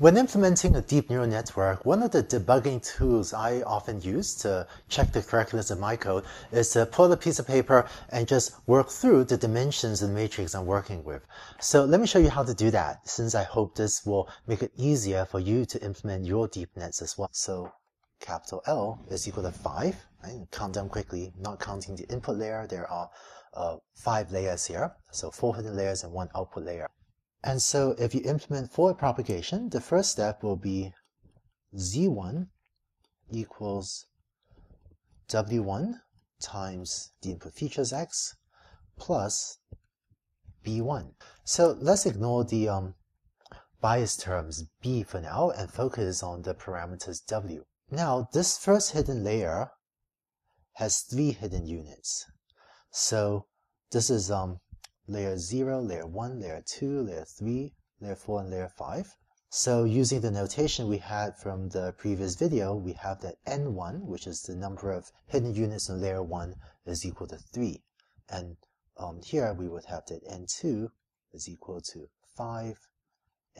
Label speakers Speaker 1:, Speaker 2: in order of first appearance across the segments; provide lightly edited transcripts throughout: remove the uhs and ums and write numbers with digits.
Speaker 1: When implementing a deep neural network, one of the debugging tools I often use to check the correctness of my code is to pull a piece of paper and just work through the dimensions of the matrix I'm working with. So let me show you how to do that, since I hope this will make it easier for you to implement your deep nets as well. So capital L is equal to 5. Right? Count down quickly, not counting the input layer. There are 5 layers here, so 4 hidden layers and 1 output layer. And so if you implement forward propagation, the first step will be Z1 equals W1 times the input features X plus B1. So let's ignore the bias terms B for now and focus on the parameters W. Now this first hidden layer has 3 hidden units. So this is layer 0, layer 1, layer 2, layer 3, layer 4, and layer 5. So using the notation we had from the previous video, we have that N1, which is the number of hidden units in layer 1, is equal to 3. And here we would have that N2 is equal to 5,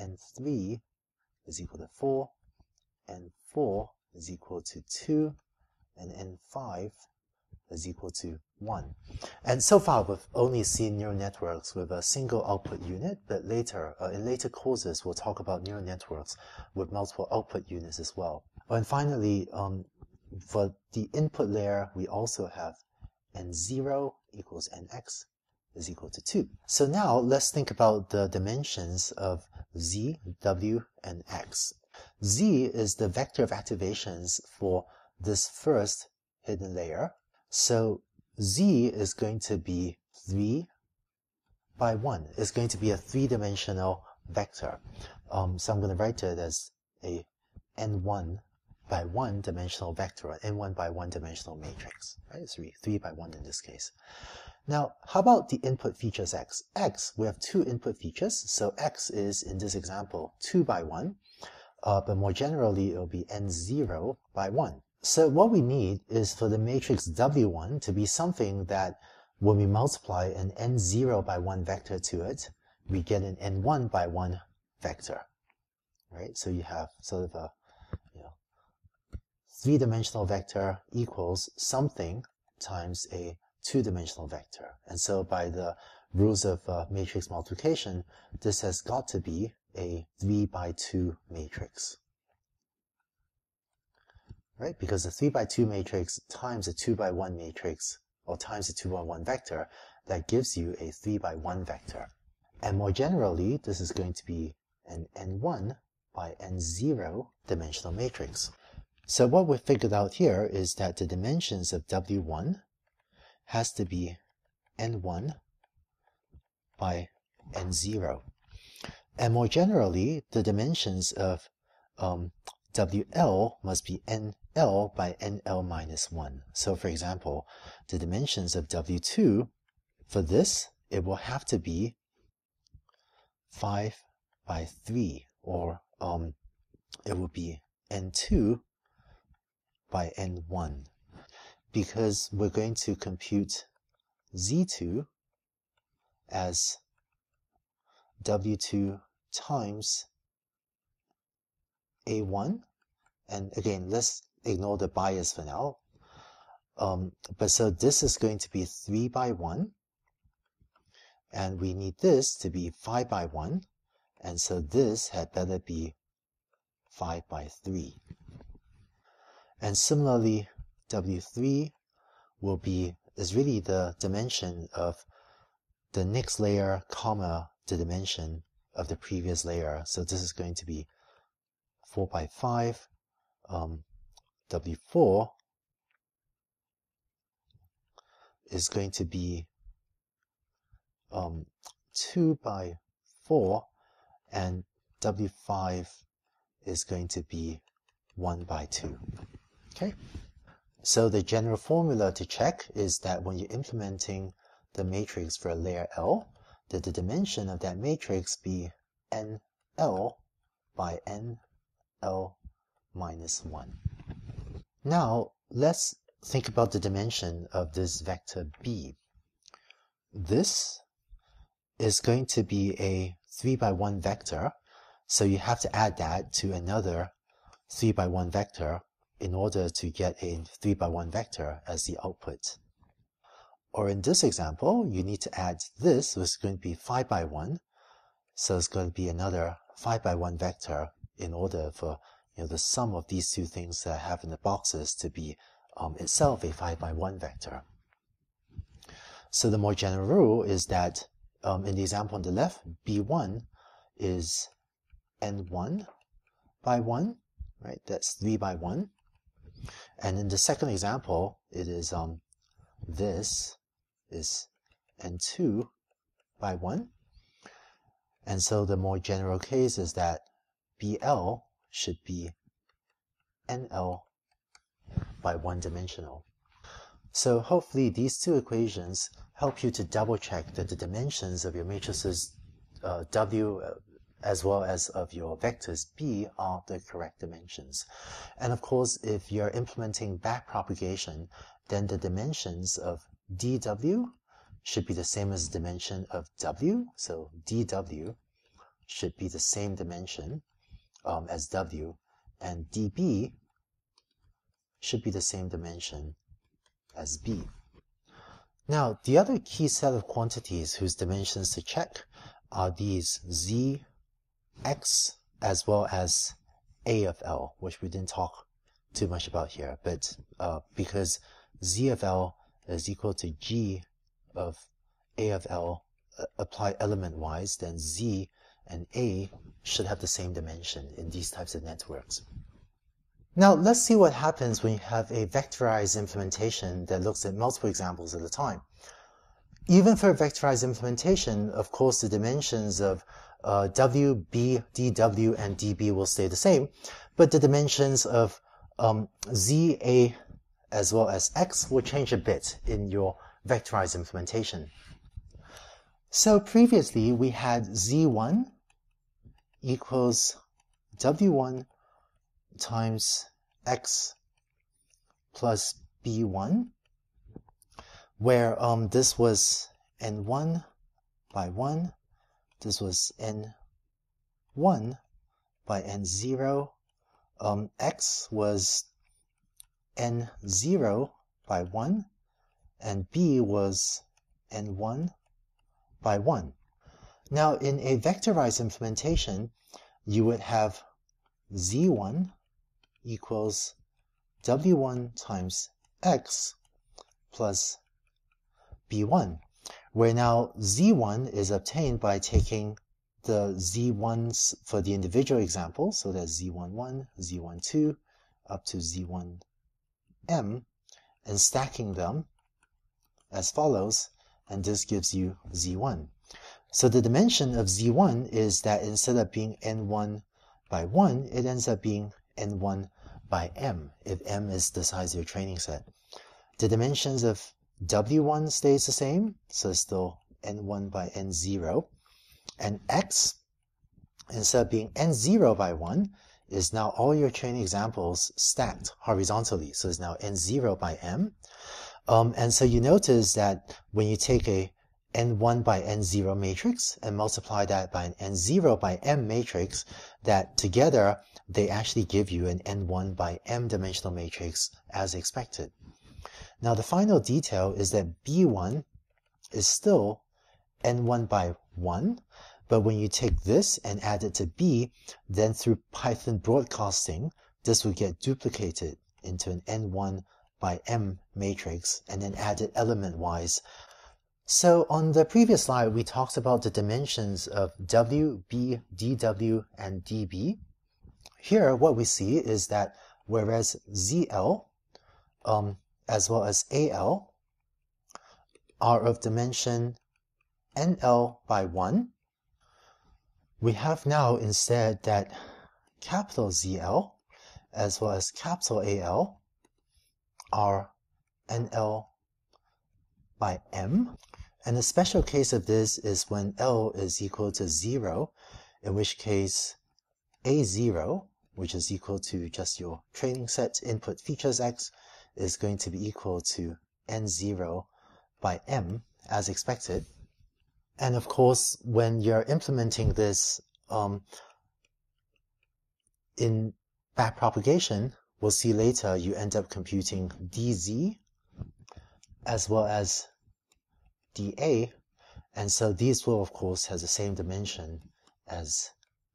Speaker 1: N3 is equal to 4, N4 is equal to 2, and N5 is equal to 1. And so far we've only seen neural networks with a single output unit, but later, in later courses, we'll talk about neural networks with multiple output units as well. And finally, for the input layer, we also have N0 equals Nx is equal to 2. So now let's think about the dimensions of Z, W, and X. Z is the vector of activations for this first hidden layer. So Z is going to be 3 by 1. It's going to be a 3-dimensional vector. So I'm going to write it as a n1 by 1 dimensional vector, or n1 by 1 dimensional matrix. Right? It's 3 by 1 in this case. Now, how about the input features X? X, we have 2 input features. So X is, in this example, 2 by 1. But more generally, it will be n0 by 1. So what we need is for the matrix W1 to be something that when we multiply an n0 by 1 vector to it, we get an n1 by 1 vector, right? So you have sort of a 3-dimensional vector equals something times a 2-dimensional vector. And so by the rules of matrix multiplication, this has got to be a 3 by 2 matrix. Right? Because the 3 by 2 matrix times a 2 by 1 matrix, or times a 2 by 1 vector, that gives you a 3 by 1 vector. And more generally, this is going to be an n1 by n0 dimensional matrix. So what we figured out here is that the dimensions of W1 has to be n1 by n0. And more generally, the dimensions of WL must be NL by NL minus 1. So for example, the dimensions of W2, for this, it will have to be 5 by 3, or it will be N2 by N1, because we're going to compute Z2 as W2 times A1, and again, let's ignore the bias for now. But so this is going to be 3 by 1, and we need this to be 5 by 1, and so this had better be 5 by 3. And similarly, W3 is really the dimension of the next layer, comma, the dimension of the previous layer. So this is going to be 4 by 5, W4 is going to be 2 by 4, and W5 is going to be 1 by 2. Okay? So the general formula to check is that when you're implementing the matrix for a layer L, that the dimension of that matrix be NL by NL minus 1. Now, let's think about the dimension of this vector B. This is going to be a 3 by 1 vector, So you have to add that to another 3 by 1 vector in order to get a 3 by 1 vector as the output. Or in this example, you need to add this, which is going to be 5 by 1. So it's going to be another 5 by 1 vector in order for the sum of these two things that I have in the boxes to be itself a 5 by 1 vector. So the more general rule is that in the example on the left, B1 is N1 by 1, right? That's 3 by 1. And in the second example, it is this is N2 by 1. And so the more general case is that BL should be NL by 1 dimensional. So hopefully these two equations help you to double check that the dimensions of your matrices W as well as of your vectors B are the correct dimensions. And of course, if you're implementing backpropagation, then the dimensions of dW should be the same as the dimension of W. So dW should be the same dimension as W, and dB should be the same dimension as B. Now, the other key set of quantities whose dimensions to check are these Z, X, as well as A of L, which we didn't talk too much about here, but because Z of L is equal to G of A of L applied element-wise, then Z and A should have the same dimension in these types of networks. Now, let's see what happens when you have a vectorized implementation that looks at multiple examples at a time. Even for a vectorized implementation, of course, the dimensions of W, B, dW, and dB will stay the same, but the dimensions of Z, A, as well as X will change a bit in your vectorized implementation. So previously, we had Z1 equals W1 times X plus B1, where this was N1 by 1, this was N1 by N0, X was N0 by 1, and B was N1 by 1. Now, in a vectorized implementation, you would have Z1 equals W1 times X plus B1, where now Z1 is obtained by taking the Z1s for the individual example, so that's Z11, Z12, up to Z1M, and stacking them as follows, and this gives you Z1. So the dimension of Z1 is that instead of being N1 by 1, it ends up being N1 by M, if M is the size of your training set. The dimensions of W1 stays the same, so it's still N1 by N0. And X, instead of being N0 by 1, is now all your training examples stacked horizontally. So it's now N0 by M. And so you notice that when you take a N1 by N0 matrix and multiply that by an N0 by M matrix, that together they actually give you an N1 by M dimensional matrix as expected. Now the final detail is that B1 is still N1 by 1, but when you take this and add it to B, then through Python broadcasting, this will get duplicated into an N1 by M matrix and then added element-wise. So on the previous slide, we talked about the dimensions of W, B, dW, and dB. Here, what we see is that whereas ZL, as well as AL, are of dimension NL by 1, we have now instead that capital ZL, as well as capital AL, are NL by M. And a special case of this is when L is equal to 0, in which case A0, which is equal to just your training set input features X, is going to be equal to N0 by M as expected. And of course, when you're implementing this in backpropagation, we'll see later you end up computing dz as well as dA, and so these will of course have the same dimension as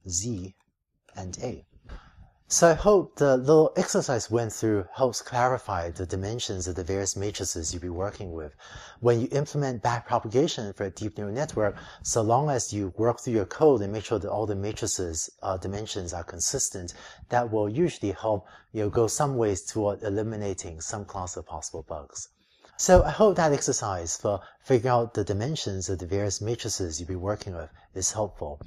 Speaker 1: z and a. So I hope the little exercise went through helps clarify the dimensions of the various matrices you'll be working with. When you implement backpropagation for a deep neural network, so long as you work through your code and make sure that all the matrices dimensions are consistent, that will usually help go some ways toward eliminating some class of possible bugs. So I hope that exercise for figuring out the dimensions of the various matrices you'll be working with is helpful.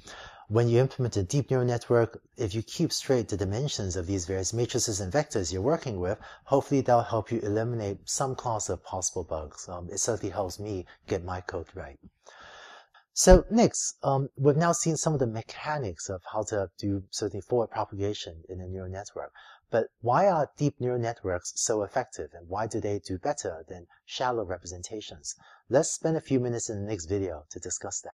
Speaker 1: When you implement a deep neural network, if you keep straight the dimensions of these various matrices and vectors you're working with, hopefully that'll help you eliminate some class of possible bugs. It certainly helps me get my code right. So next, we've now seen some of the mechanics of how to do certainly forward propagation in a neural network. But why are deep neural networks so effective, and why do they do better than shallow representations? Let's spend a few minutes in the next video to discuss that.